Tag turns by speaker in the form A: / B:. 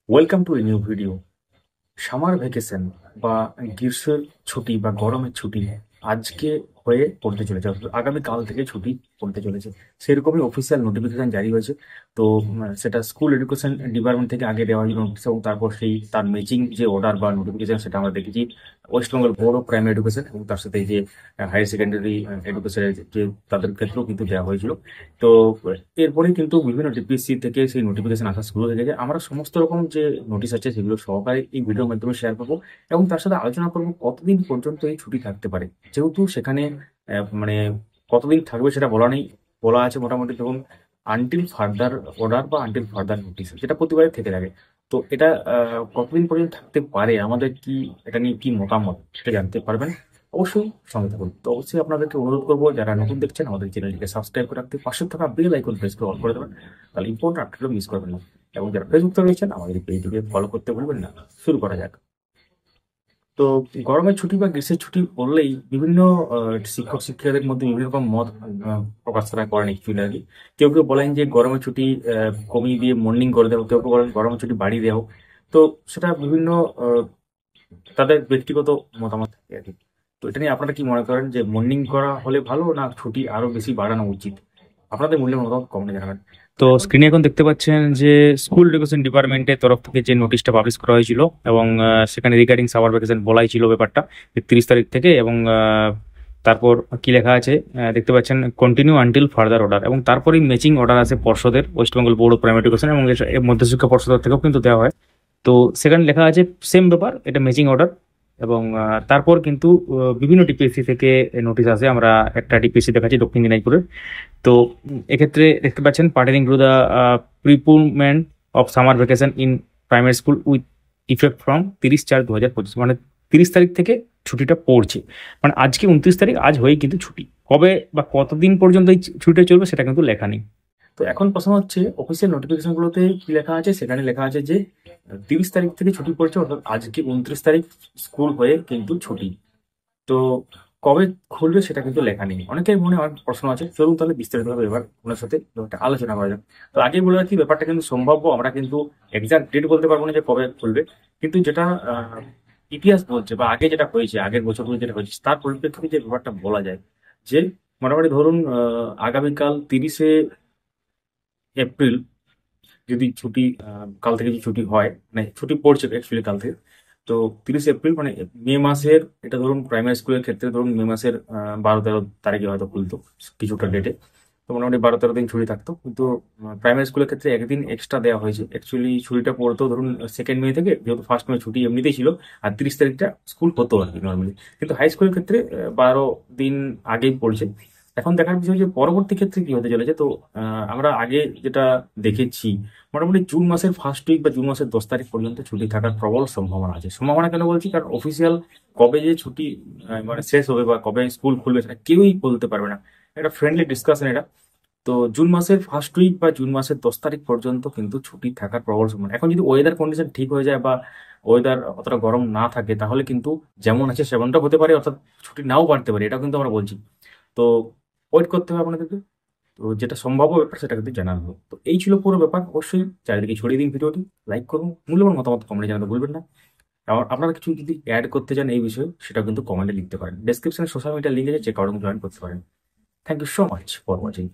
A: Welcome to a new video. Summer vacation বা গ্রীষ্মের ছুটি বা গরমের ছুটি আজকে হয়ে পড়তে চলেছে, অর্থাৎ আগামী কাল থেকে ছুটি পড়তে চলেছে। সেরকমই অফিসিয়াল নোটিফিকেশন জারি হয়েছে। তো সেটা স্কুল এডুকেশন ডিপার্টমেন্ট থেকে আগে দেওয়া হয়েছিল নোটিশ, এবং তারপর সেই তার ম্যাচিং যে অর্ডার বা নোটিফিকেশন সেটা আমরা দেখেছি West Bengal board of primary education, এবং তার সাথে এই যে হায়ার সেকেন্ডারি এডুকেশনের যে তাদের ক্ষেত্রেও কিন্তু দেওয়া হয়েছিল। তো এরপরে কিন্তু বিভিন্ন ডিপিএসসি থেকে সেই নোটিফিকেশন আসা শুরু হয়ে গেছে। আমরা সমস্ত রকম যে নোটিশ আছে সেগুলো সহকারে এই ভিডিওর মাধ্যমে শেয়ার করবো, এবং তার সাথে আলোচনা করবো কতদিন পর্যন্ত এই ছুটি থাকতে পারে। যেহেতু সেখানে মানে কতদিন থাকবে সেটা বলা নেই, বলা আছে মোটামুটি ধরুন আনটিল ফার্দার অর্ডার বা আনটিল ফার্দার নোটিস, যেটা প্রতিবারে থেকে থাকে। তো এটা কতদিন পর্যন্ত থাকতে পারে, আমাদের কি এটা নিয়ে কি মতামত সেটা জানতে পারবেন। অবশ্যই সঙ্গে থাকুন। তো অবশ্যই আপনাদেরকে অনুরোধ করবো, যারা নতুন দেখছেন আমাদের চ্যানেলটিকে সাবস্ক্রাইব করে রাখতে, পাশে থাকা বেল আইকন প্রেস করে অন করে দেবেন, তাহলে ইম্পর্টেন্ট আপডেটও মিস করবেন না। এবং যারা ফেসবুকে রয়েছেন আমাদের পেজটিকে ফলো করতে ভুলবেন না। শুরু করা যাক। তো গরমের ছুটি বা গ্রীষ্মের ছুটি বললেই বিভিন্ন শিক্ষক শিক্ষিকাদের মধ্যে বিভিন্ন রকম মত প্রকাশ তারা করেন অ্যাকচুয়ালি আর কি। কেউ কেউ বলেন যে গরমের ছুটি কমিয়ে দিয়ে মর্নিং করে দেবো, কেউ কেউ বলেন গরমের ছুটি বাড়িয়ে দেবো। তো সেটা বিভিন্ন তাদের ব্যক্তিগত মতামত থাকে আর কি। তো এটা নিয়ে আপনারা কি মনে করেন, যে মর্নিং করা হলে ভালো, না ছুটি আরো বেশি বাড়ানো উচিত? আপনাদের মূল্যের মতামত কমেন্টে জানাবেন। তো স্ক্রিনে এখন দেখতে পাচ্ছেন যে স্কুল এডুকেশন ডিপার্টমেন্টের তরফ থেকে যে নোটিশটা পাবলিশ করা হয়েছিল, এবং সেখানে রিগার্ডিং সামার ভ্যাকেশন বলাই ছিল ব্যাপারটা 31 তারিখ থেকে। এবং তারপর কি লেখা আছে দেখতে পাচ্ছেন, কন্টিনিউ আনটিল ফার্দার অর্ডার, এবং তারপরেই ম্যাচিং অর্ডার আছে পর্ষদের, West Bengal board of primary education এবং এর মধ্যশিক্ষা পর্ষদের থেকেও কিন্তু দেওয়া হয়। তো সেখানে লেখা আছে সেম ব্যাপার, এটা ম্যাচিং অর্ডার। এবং তারপর কিন্তু বিভিন্ন ডিপিএসসি থেকে নোটিশ আসে। আমরা একটা ডিপিএসসি দেখাচ্ছি দক্ষিণ দিনাজপুরের। তো এক্ষেত্রে দেখতে পাচ্ছেন, pertaining to the preponement of summer vacation in primary school with effect from 30/4/2025, মানে 30 তারিখ থেকে ছুটিটা পড়ছে। মানে আজকে 29 তারিখ, আজ হয়েই কিন্তু ছুটি। কবে বা কতদিন পর্যন্ত এই ছুটিটা চলবে সেটা কিন্তু লেখা নেই। তো এখন প্রশ্ন হচ্ছে, অফিসিয়াল নোটিফিকেশনগুলোতে কি লেখা আছে? সেখানে লেখা আছে যে 30 তারিখ থেকে ছুটি পড়ছে, অর্থাৎ আজকে 29 তারিখ স্কুল হয়ে কিন্তু ছুটি। তো কবে খুলবে সেটা কিন্তু লেখা নেই। অনেকের মনে অনেক প্রশ্ন আছে, চলুন তাহলে বিস্তারিতভাবে এবার ওনার সাথে ব্যাপারটা আলোচনা করা যাক। তো আগেই বলে রাখি, ব্যাপারটা কিন্তু সম্ভাব্য, আমরা কিন্তু এক্সাক্ট ডেট বলতে পারবো না যে কবে খুলবে। কিন্তু যেটা ইতিহাস বলছে বা আগে যেটা হয়েছে, আগের বছরগুলো যেটা হয়েছে তার পরিপ্রেক্ষিতে যে ব্যাপারটা বলা যায়, যে মোটামুটি ধরুন আগামীকাল 30শে এপ্রিল যদি ছুটি, কাল থেকে যদি ছুটি হয়, মানে ছুটি পড়ছে অ্যাকচুয়ালি কাল থেকে। তো 30 এপ্রিল মানে মে মাসের, এটা ধরুন প্রাইমারি স্কুলের ক্ষেত্রে ধরুন মে মাসের 12-13 তারিখে হয়তো খুলতো কিছুটা ডেটে। তো মোটামুটি 12-13 দিন ছুটি থাকতো। কিন্তু প্রাইমারি স্কুলের ক্ষেত্রে একদিন এক্সট্রা দেওয়া হয়েছে। অ্যাকচুয়ালি ছুটিটা পড়তো ধরুন 2nd মে থেকে, যেহেতু 1st মে ছুটি এমনিতেই ছিল, আর 30 তারিখটা স্কুল হতো আর কি নর্মালি। কিন্তু হাই স্কুলের ক্ষেত্রে 12 দিন আগেই পড়ছে। এখন দেখার বিষয় যে পরবর্তী ক্ষেত্রে কি হতে চলেছে। তো আমরা আগে যেটা দেখেছি, মোটামুটি জুন মাসের 1st উইক বা জুন মাসের 10 তারিখ পর্যন্ত ছুটি থাকার প্রবল সম্ভাবনা আছে। সম্ভাবনা কেন বলছি, কারণ অফিসিয়াল কবে যে ছুটি মানে শেষ হবে বা কবে স্কুল খুলবে সেটা কেউই বলতে পারবে না। এটা ফ্রেন্ডলি ডিসকাশন এটা। তো জুন মাসের 1st উইক বা জুন মাসের 10 তারিখ পর্যন্ত কিন্তু ছুটি থাকার প্রবল সম্ভাবনা। এখন যদি ওয়েদার কন্ডিশন ঠিক হয়ে যায় বা ওয়েদার অতটা গরম না থাকে, তাহলে কিন্তু যেমন আছে সেমনটা হতে পারে, অর্থাৎ ছুটি নাও বাড়তে পারে, এটাও কিন্তু আমরা বলছি। তো ওয়েট করতে হবে আপনাদেরকে। তো যেটা সম্ভাব্য ব্যাপার সেটা কিন্তু জানানো। তো এই ছিল পুরো ব্যাপার। অবশ্যই চারিদিকে ছড়িয়ে দিন ভিডিওটি, লাইক করুন, মূল্যবান মতামত কমেন্টে জানাতে ভুলবেন না। আর আপনারা কিছু যদি অ্যাড করতে চান এই বিষয়ে, সেটা কিন্তু কমেন্টে লিখতে পারেন। ডেসক্রিপশনে সোশ্যাল মিডিয়া লিঙ্ক আছে, চেক আউট এবং জয়েন করতে পারেন। Thank you so much for watching.